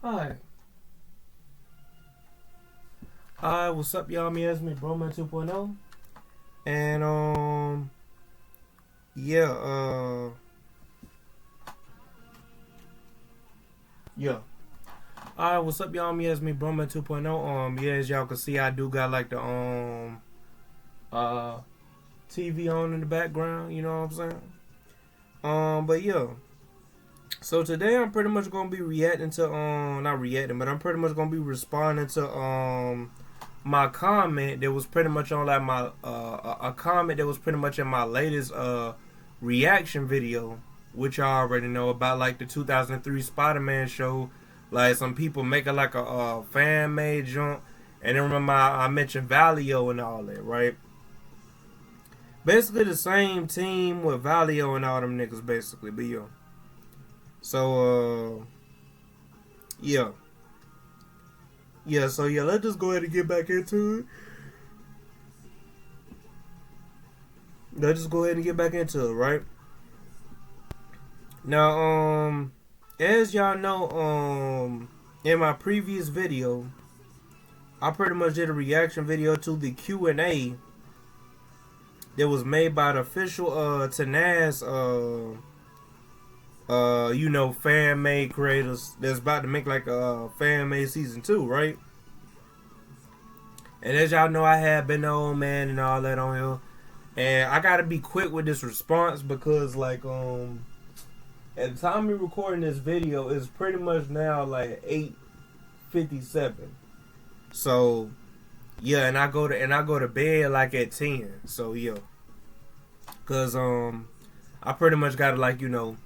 Alright. What's up, y'all? Me, Broman 2.0. And, yeah, yeah. Alright, what's up, y'all? Me, Broman 2.0. Yeah, as y'all can see, I do got like the, TV on in the background, you know what I'm saying? But yeah. So today I'm pretty much gonna be reacting to not reacting, but I'm pretty much gonna be responding to my comment that was pretty much on like my a comment that was pretty much in my latest reaction video, which I already know about, like the 2003 Spider-Man show. Like some people making like a fan made jump, and then remember I mentioned Valio and all that, right? Basically the same team with Valio and all them niggas, basically, but yo. So, yeah. Yeah, so yeah, let's just go ahead and get back into it. Let's just go ahead and get back into it, right? Now, as y'all know, in my previous video, I pretty much did a reaction video to the Q&A that was made by the official ManTNAM you know, fan-made creators that's about to make like a fan-made season 2, right? And as y'all know, I have been the old man and all that on here, and I gotta be quick with this response because like at the time of recording this video, it's pretty much now like 8:57. So yeah, and I go to bed like at 10. So yeah, cause I pretty much gotta, like, you know,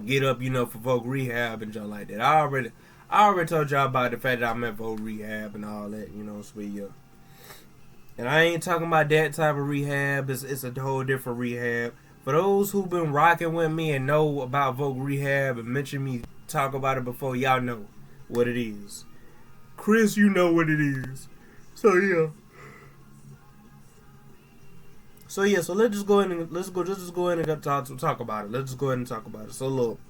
get up, you know, for voc rehab and junk like that. I already told y'all about the fact that I'm at voc rehab and all that, you know, so yeah. And I ain't talking about that type of rehab. It's a whole different rehab. For those who've been rocking with me and know about voc rehab and mention me talk about it before, y'all know what it is. Chris, you know what it is. So yeah. So yeah, so let's just go ahead and talk about it. Let's just go ahead and talk about it. So look,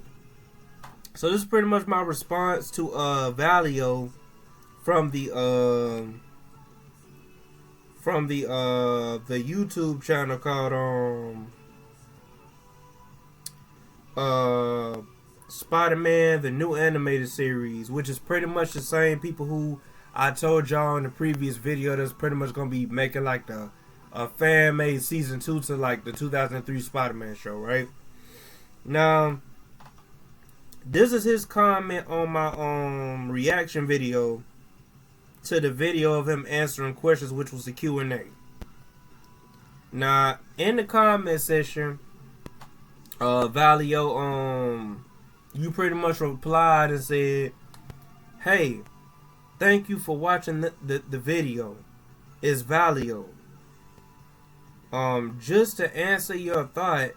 so this is pretty much my response to Valio from the YouTube channel called Spider-Man the New Animated Series, which is pretty much the same people who I told y'all in the previous video that's pretty much gonna be making like a fan-made season 2 to like the 2003 Spider-Man show, right? Now, this is his comment on my reaction video to the video of him answering questions, which was the Q&A. Now, in the comment section, Valio, you pretty much replied and said, "Hey, thank you for watching the video. It's Valio. Just to answer your thought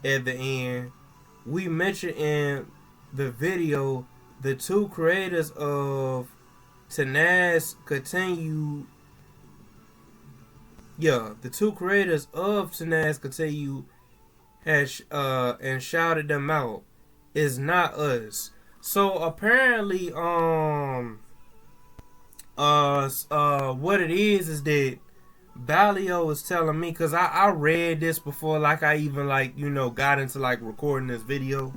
at the end, we mentioned in the video the two creators of ManTNAM continue. Yeah, the two creators of ManTNAM continue has and shouted them out. It's not us." So apparently, what it is that Valio was telling me, because I read this before, like I even, like, you know, got into like recording this video.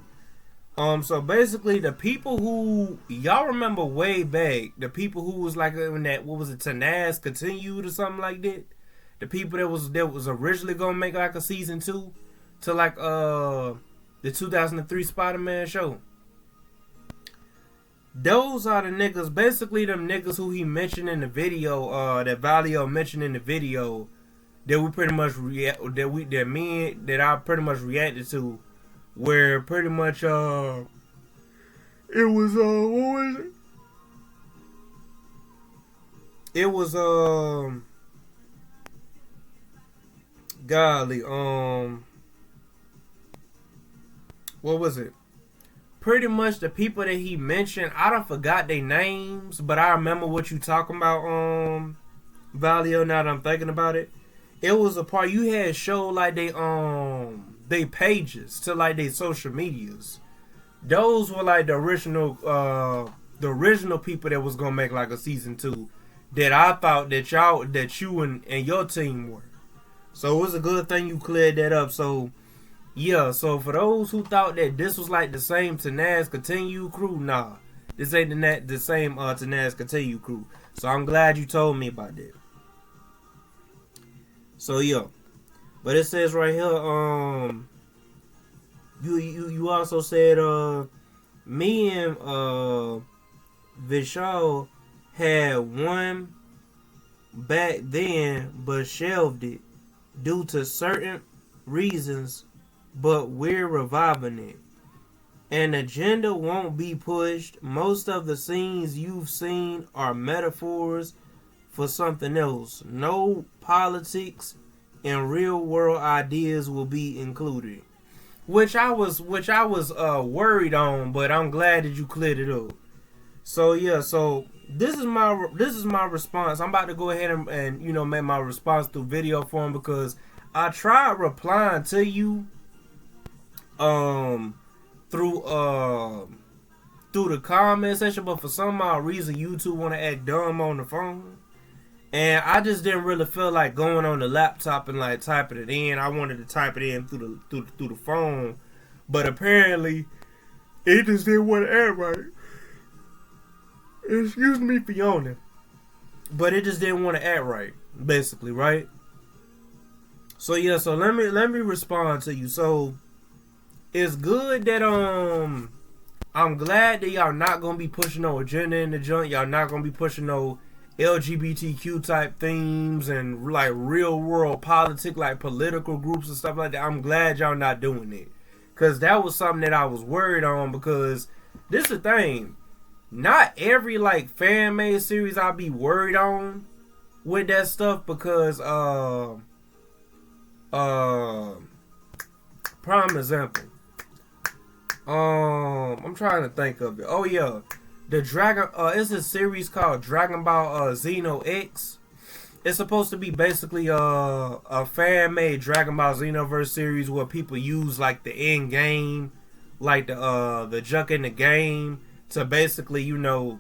So basically the people who y'all remember way back, the people who was like in that, what was it, ManTNAM continued or something like that, the people that was originally gonna make like a season 2 to like the 2003 Spider-Man show. Those are the niggas, basically them niggas who he mentioned in the video, that Valio mentioned in the video, that we pretty much that I pretty much reacted to, where pretty much it was what was it? It was golly, what was it? Pretty much the people that he mentioned, I don't forgot their names, but I remember what you talking about, Valio, now that I'm thinking about it. It was a part you had showed like they pages to like their social medias. those were like the original people that was gonna make like a season 2 that I thought that you and your team were. So it was a good thing you cleared that up. So yeah, so for those who thought that this was like the same TNAS Continue crew, nah, this ain't the same TNAS Continue crew. So I'm glad you told me about that. So yeah, but it says right here, you also said me and Vishal had one back then, but shelved it due to certain reasons, but we're reviving it. An agenda won't be pushed. Most of the scenes you've seen are metaphors for something else. No politics and real world ideas will be included. Which I was worried on, but I'm glad that you cleared it up. So yeah, so this is my response. I'm about to go ahead and you know make my response through video form because I tried replying to you through the comment section, but for some odd reason YouTube want to act dumb on the phone, and I just didn't really feel like going on the laptop and like typing it in. I wanted to type it in through the phone, but apparently it just didn't want to act right. Excuse me for yawning, but it just didn't want to act right, basically, right? So yeah, so let me respond to you. So it's good that I'm glad that y'all not gonna be pushing no agenda in the joint. Y'all not gonna be pushing no LGBTQ type themes and like real world politics, like political groups and stuff like that. I'm glad y'all not doing it, cause that was something that I was worried on. Because this is the thing, not every like fan made series I'll be worried on with that stuff, because prime example. I'm trying to think of it. Oh yeah, the Dragon. It's a series called Dragon Ball Xeno X. It's supposed to be basically a fan made Dragon Ball Xenoverse series where people use like the end game, like the junk in the game, to basically use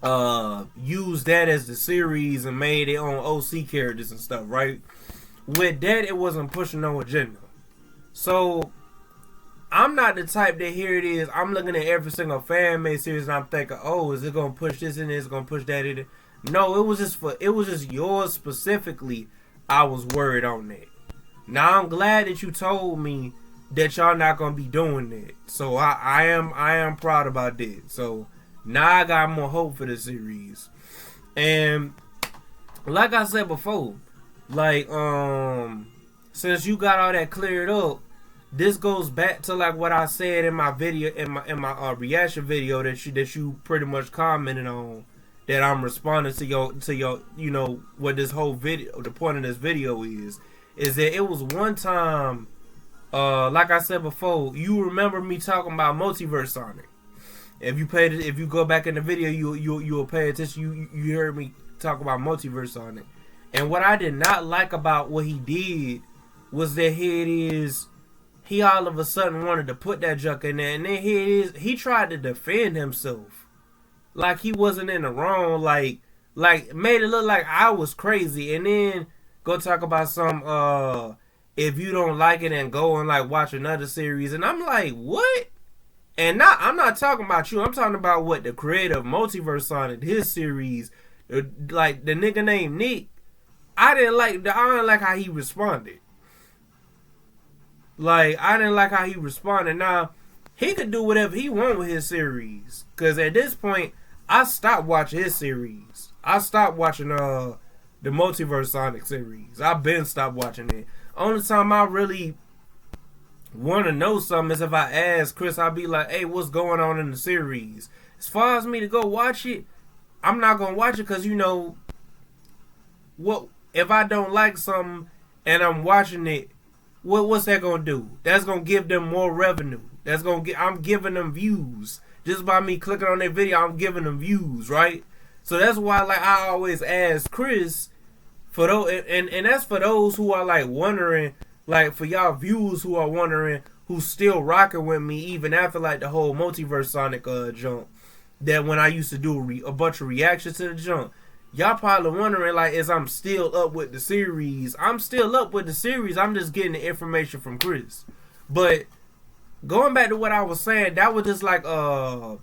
that as the series and made it on OC characters and stuff. Right? With that, it wasn't pushing no agenda. So I'm not the type that here it is. I'm looking at every single fan made series and I'm thinking, oh, is it gonna push this in? Is it gonna push that in? No, it was just yours specifically. I was worried on that. Now I'm glad that you told me that y'all not gonna be doing that. So I am proud about that. So now I got more hope for the series. And like I said before, like since you got all that cleared up, this goes back to like what I said in my video, in my reaction video that you pretty much commented on, that I'm responding to your you know what this whole video, the point of this video is that it was one time, like I said before, you remember me talking about Multiverse Sonic. If you go back in the video, you'll pay attention. You heard me talk about Multiverse Sonic, and what I did not like about what he did was that here it is. He all of a sudden wanted to put that junk in there, and then here it is. He tried to defend himself, like he wasn't in the wrong. Like made it look like I was crazy, and then go talk about some. If you don't like it, and go and like watch another series, and I'm like, what? And I'm not talking about you. I'm talking about what the creator of Multiverse Sonic, his series, like the nigga named Nick. I didn't like how he responded. Like, I didn't like how he responded. Now, he could do whatever he want with his series. Because at this point, I stopped watching his series. I stopped watching the Multiverse Sonic series. I've been stopped watching it. Only time I really want to know something is if I ask Chris, I'll be like, hey, what's going on in the series? As far as me to go watch it, I'm not going to watch it because, you know, what if I don't like something and I'm watching it, what's that gonna do? That's gonna give them more revenue. I'm giving them views just by me clicking on their video. I'm giving them views, right? So that's why, like, I always ask Chris for those, and that's for those who are like wondering, like for y'all viewers who are wondering who's still rocking with me even after like the whole multiverse Sonic jump. That when I used to do a bunch of reactions to the jump, y'all probably wondering like, is I'm still up with the series? I'm still up with the series. I'm just getting the information from Chris. But going back to what I was saying, that was just like I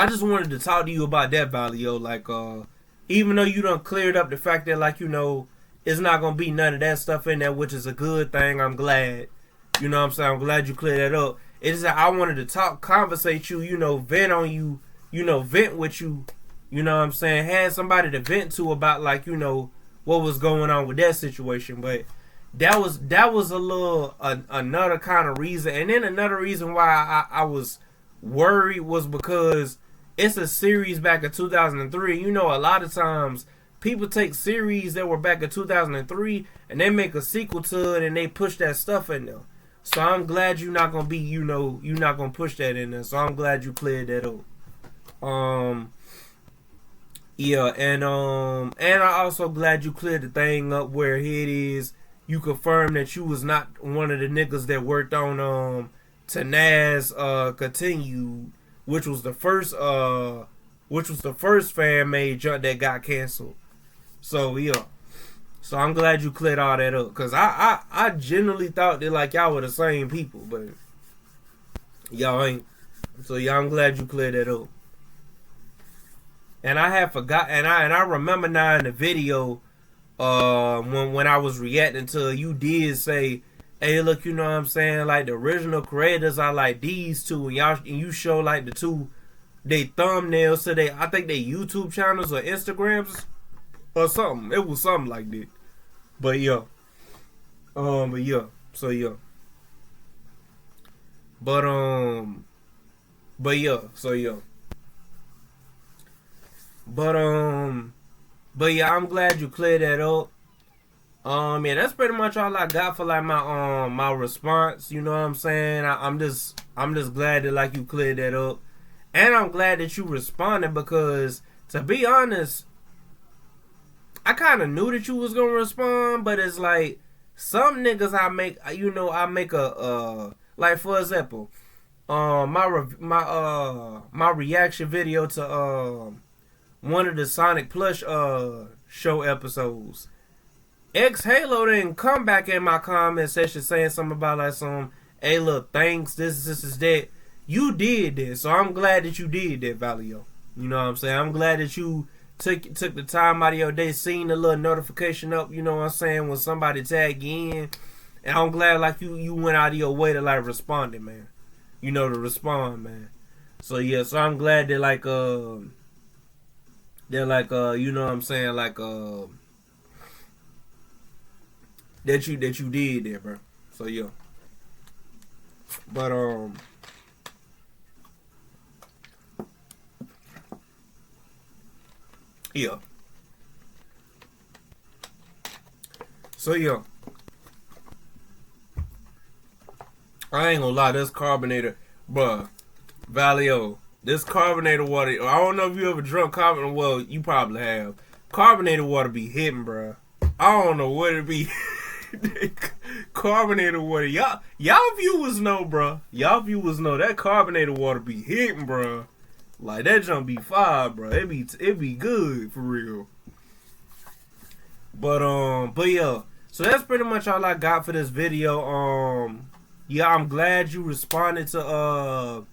just wanted to talk to you about that, Valio. Like even though you done cleared up the fact that like, you know, it's not gonna be none of that stuff in there, which is a good thing. I'm glad. You know what I'm saying? I'm glad you cleared that up. It's that I wanted to talk, conversate you, you know, vent on you, you know, vent with you, you know what I'm saying? Had somebody to vent to about like, you know, what was going on with that situation. But that was a little another kind of reason. And then another reason why I was worried was because it's a series back in 2003. You know, a lot of times people take series that were back in 2003 and they make a sequel to it and they push that stuff in there. So I'm glad you're not gonna be, you know, you're not gonna push that in there. So I'm glad you cleared that up. Yeah, and I also glad you cleared the thing up where it is you confirmed that you was not one of the niggas that worked on TNAS Continued, which was the first fan made jump that got canceled. So yeah. So I'm glad you cleared all that up. Cause I genuinely thought that like y'all were the same people, but y'all ain't. So yeah, I'm glad you cleared that up. And I had forgot, and I remember now in the video, when I was reacting to, you did say, hey, look, you know what I'm saying, like the original creators are like these two, and you show like the two, they thumbnails to I think they YouTube channels or Instagrams or something. It was something like that. But yeah. But yeah. So yeah. But yeah. So yeah. But yeah, I'm glad you cleared that up. Yeah, that's pretty much all I got for like my response. You know what I'm saying? I'm just glad that like you cleared that up, and I'm glad that you responded because to be honest, I kind of knew that you was gonna respond, but it's like some niggas I make a like for example, my reaction video to one of the Sonic Plush show episodes. X Halo didn't come back in my comment section saying something about like some, hey look, thanks, this is that. You did this, so I'm glad that you did that, Valio. You know what I'm saying? I'm glad that you took the time out of your day, seen the little notification up, you know what I'm saying, when somebody tagged you in. And I'm glad like you went out of your way to like respond, man. You know, to respond, man. So yeah, so I'm glad that like you know what I'm saying, like that you did there, bro. So yeah. But yeah. So yeah. I ain't gonna lie, this carbonated, bruh, Valio, this carbonated water, I don't know if you ever drunk carbonated, well, you probably have. Carbonated water be hitting, bruh. I don't know what it be. Carbonated water, y'all viewers know, bruh. Y'all viewers know that carbonated water be hitting, bruh. Like that jump be fire, bruh. It be good for real. But yeah. So that's pretty much all I got for this video. Yeah, I'm glad you responded to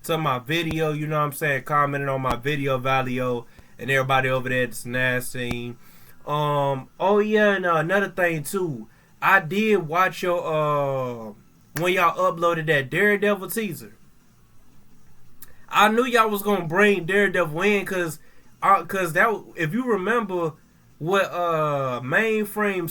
my video, you know what I'm saying, commenting on my video, Valio, and everybody over there at the SNAS scene. Oh yeah, and another thing too, I did watch your when y'all uploaded that Daredevil teaser. I knew y'all was gonna bring Daredevil in cause that, if you remember what Mainframe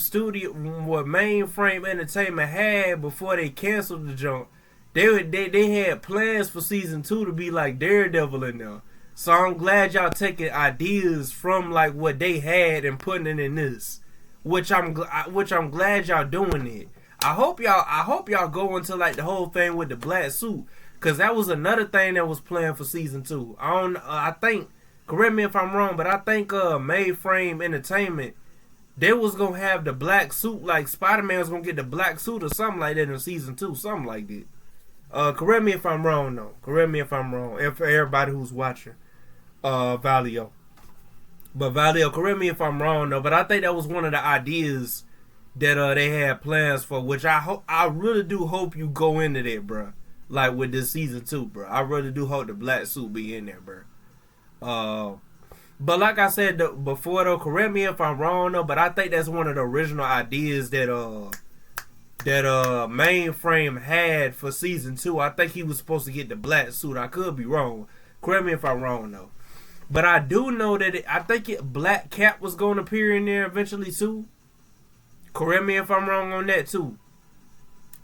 Entertainment had before they canceled the junk, they had plans for season 2 to be like Daredevil in there. So I'm glad y'all taking ideas from like what they had and putting it in this, which I'm glad y'all doing it. I hope y'all go into like the whole thing with the black suit, cause that was another thing that was planned for season 2. I think, correct me if I'm wrong, but I think Mainframe Entertainment, they was gonna have the black suit, like Spider-Man was gonna get the black suit or something like that in season 2, something like that. Correct me if I'm wrong, though. Correct me if I'm wrong. And for everybody who's watching, Valio. But Valio, correct me if I'm wrong, though. But I think that was one of the ideas that they had plans for, which I really do hope you go into that, bro. Like with this season 2, bro. I really do hope the black suit be in there, bro. But like I said before, though, correct me if I'm wrong, though. But I think that's one of the original ideas that Mainframe had for season 2. I think he was supposed to get the black suit. I could be wrong. Correct me if I'm wrong, though. But I do know that I think Black Cat was going to appear in there eventually too. Correct me if I'm wrong on that too.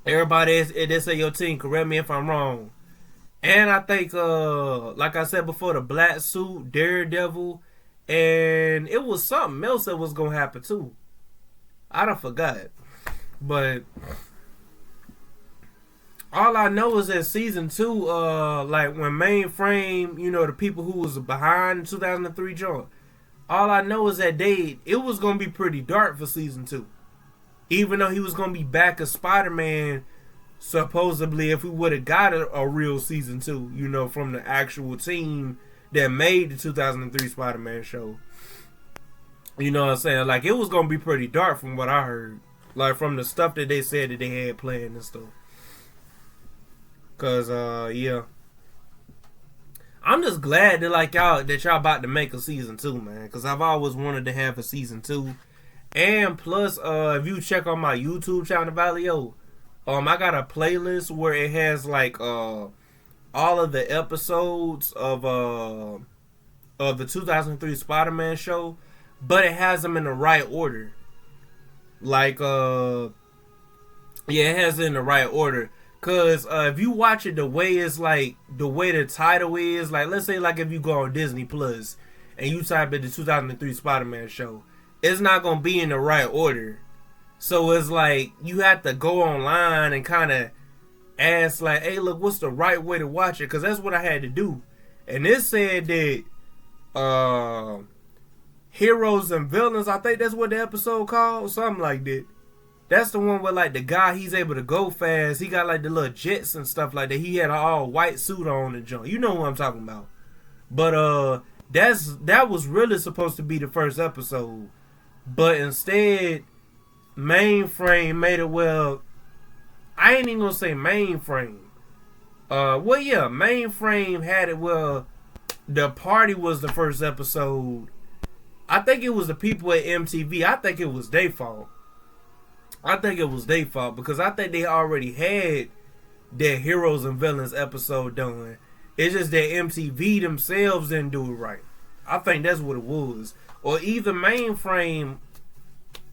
Everybody that's at your team, correct me if I'm wrong. And I think, like I said before, the black suit, Daredevil, and it was something else that was going to happen too. I done forgot. But all I know is that season 2, like when Mainframe, the people who was behind 2003 joint, all I know is that it was going to be pretty dark for season 2. Even though he was going to be back as Spider-Man, supposedly, if we would have got a real season 2, from the actual team that made the 2003 Spider-Man show. You know what I'm saying? Like, it was going to be pretty dark from what I heard. Like, from the stuff that they said that they had planned and stuff. Cause, yeah. I'm just glad that, y'all about to make a season 2, man. Cause I've always wanted to have a season 2. And plus, if you check on my YouTube channel, Valio, I got a playlist where it has, all of the episodes of the 2003 Spider-Man show. But it has them in the right order. It has it in the right order. Cause if you watch it the way it's the way the title is, let's say if you go on Disney Plus and you type in the 2003 Spider-Man show, it's not gonna be in the right order. So it's you have to go online and kind of ask hey, look, what's the right way to watch it? Cause that's what I had to do. And it said that Heroes and Villains, I think that's what the episode called, something like that. That's the one where the guy, he's able to go fast. He got the little jets and stuff like that. He had an all white suit on and junk. You know what I'm talking about. But that was really supposed to be the first episode. But instead, Mainframe made it I ain't even gonna say Mainframe. Mainframe had it the party was the first episode. I think it was the people at MTV. I think it was their fault. Because I think they already had their Heroes and Villains episode done. It's just that MTV themselves didn't do it right. I think that's what it was. Or either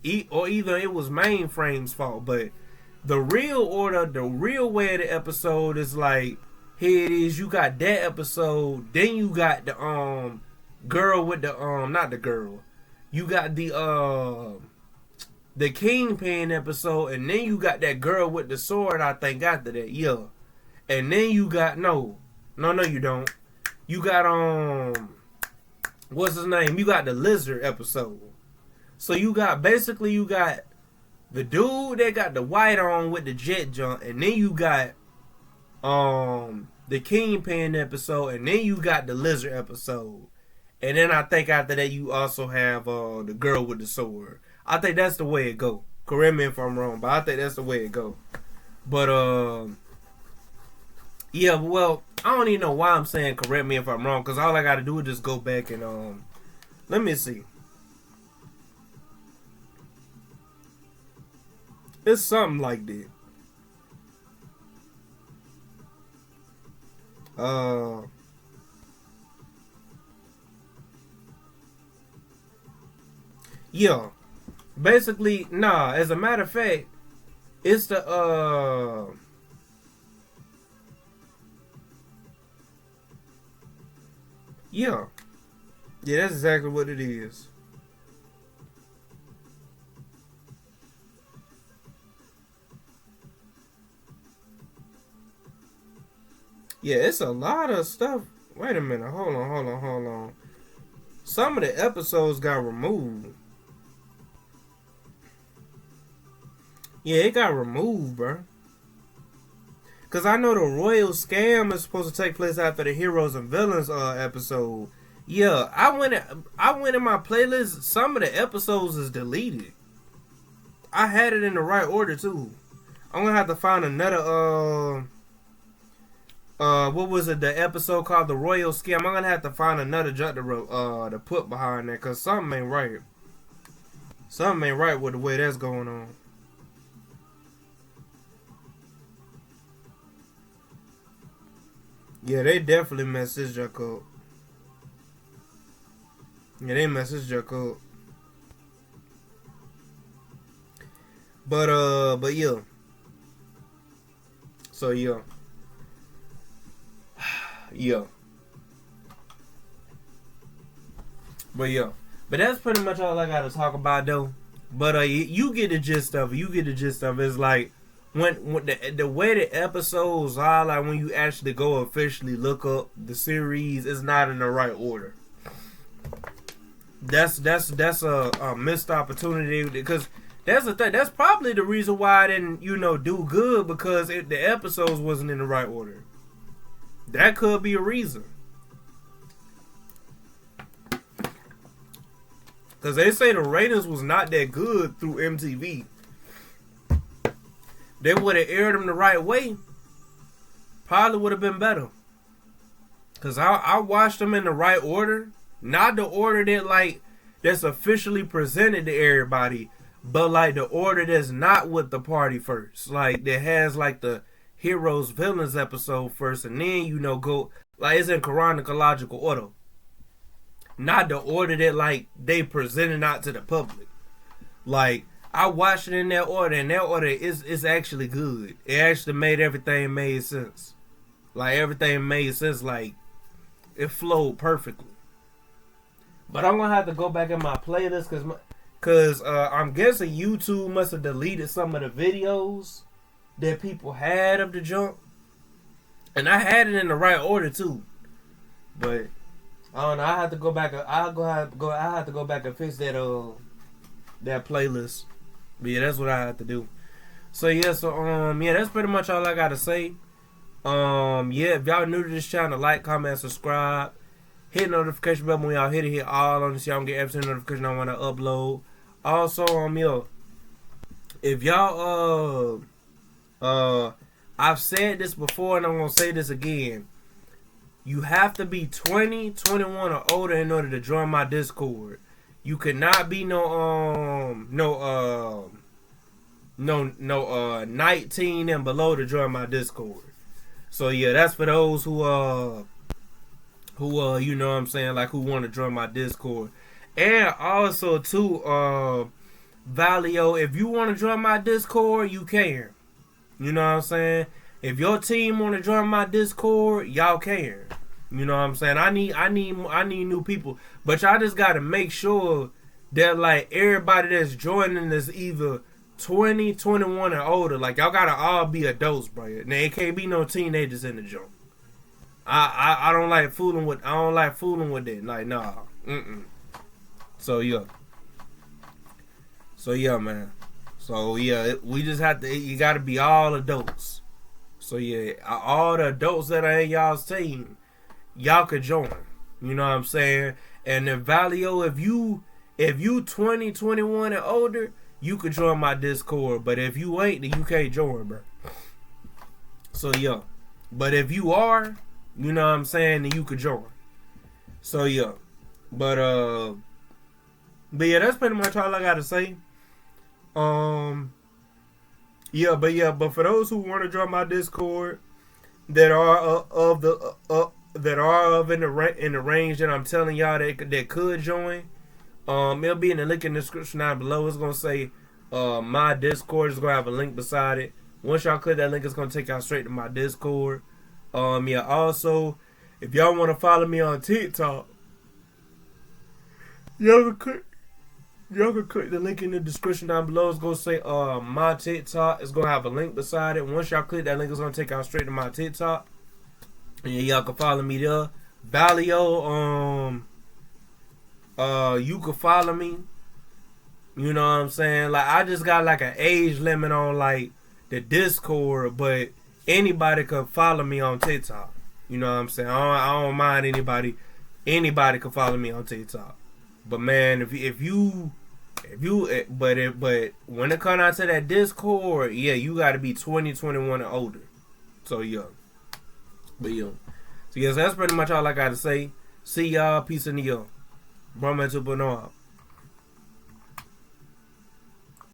it was Mainframe's fault. But the real order, the real way of the episode is here it is. You got that episode, then you got the girl with the not the girl. You got the Kingpin episode, and then you got that girl with the sword, I think, after that, yeah. And then you got, no, you don't. You got, what's his name? You got the Lizard episode. So you got the dude that got the white on with the jet jump, and then you got, the Kingpin episode, and then you got the Lizard episode. And then I think after that, you also have, the girl with the sword. I think that's the way it go. Correct me if I'm wrong, but I think that's the way it go. But yeah, well, I don't even know why I'm saying correct me if I'm wrong, because all I gotta do is just go back and let me see. It's something like that. Yeah. Basically, nah, as a matter of fact, it's the yeah. Yeah, that's exactly what it is. Yeah, it's a lot of stuff. Wait a minute, hold on. Some of the episodes got removed. Yeah, it got removed, bro. Cause I know the royal scam is supposed to take place after the heroes and villains episode. Yeah, I went in my playlist. Some of the episodes is deleted. I had it in the right order too. I'm gonna have to find another what was it? The episode called the Royal Scam. I'm gonna have to find another junk to put behind that, cause something ain't right. Something ain't right with the way that's going on. Yeah, they definitely messed this junk up. Yeah, they messed this junk up. But yeah. So yeah. Yeah. But yeah. But that's pretty much all I gotta talk about though. But you get the gist of it. You get the gist of it. It's like when the way the episodes are, like when you actually go officially look up the series, it's not in the right order. That's a missed opportunity, because that's the thing. That's probably the reason why I didn't do good, because the episodes wasn't in the right order. That could be a reason. Because they say the ratings was not that good through MTV. They would have aired them the right way, probably would have been better. Because I watched them in the right order. Not the order that's officially presented to everybody, but like the order that's not with the party first. Like that has like the heroes villains episode first, and then go like it's in chronological order. Not the order that like they presented out to the public. Like I watched it in that order, and that order is actually good. It actually made sense. Like everything made sense. Like it flowed perfectly. But I'm gonna have to go back in my playlist because I'm guessing YouTube must have deleted some of the videos that people had of the jump, and I had it in the right order too. But I don't know. I have to go back. I have to go back and fix that playlist. But yeah, that's what I have to do. So yeah, that's pretty much all I gotta say. Yeah, if y'all new to this channel, like, comment, subscribe. Hit the notification bell when y'all hit all on this. Y'all get every notification I want to upload. Also, if y'all I've said this before and I'm gonna say this again. You have to be 20, 21 or older in order to join my Discord. You cannot be no 19 and below to join my Discord. So yeah, that's for those who you know what I'm saying, like who want to join my Discord. And also too, Valio, if you want to join my Discord, you can. You know what I'm saying? If your team want to join my Discord, y'all can. You know what I'm saying? I need new people. But y'all just gotta make sure that like everybody that's joining is either 20, 21 and older. Like y'all gotta all be adults, bro. Now it can't be no teenagers in the joint. I don't like fooling with that. Like nah. So yeah, man. So yeah, we just have to. You gotta be all adults. So yeah, all the adults that are in y'all's team, y'all could join. You know what I'm saying? And if Valio, if you 20, 21 and older, you could join my Discord. But if you ain't, then you can't join, bro. So yeah, but if you are, you know what I'm saying, then you could join. So yeah, but yeah, that's pretty much all I gotta say. But for those who want to join my Discord that are in the range that I'm telling y'all that could join, it'll be in the link in the description down below. It's gonna say my Discord. Is gonna have a link beside it. Once y'all click that link, it's gonna take y'all straight to my Discord. Also, if y'all want to follow me on TikTok, y'all can click the link in the description down below. It's gonna say my TikTok. It's gonna have a link beside it. Once y'all click that link, it's gonna take y'all straight to my TikTok. And y'all can follow me there. Valio, you can follow me. You know what I'm saying? Like, I just got like an age limit on like the Discord, but anybody could follow me on TikTok. You know what I'm saying? I don't mind anybody. Anybody could follow me on TikTok. But man, but when it comes out to that Discord, yeah, you got to be 20, 21 and older. So yeah, but yeah. So yes, that's pretty much all I got to say. See y'all. Peace in the yo. Brahma to Benoit.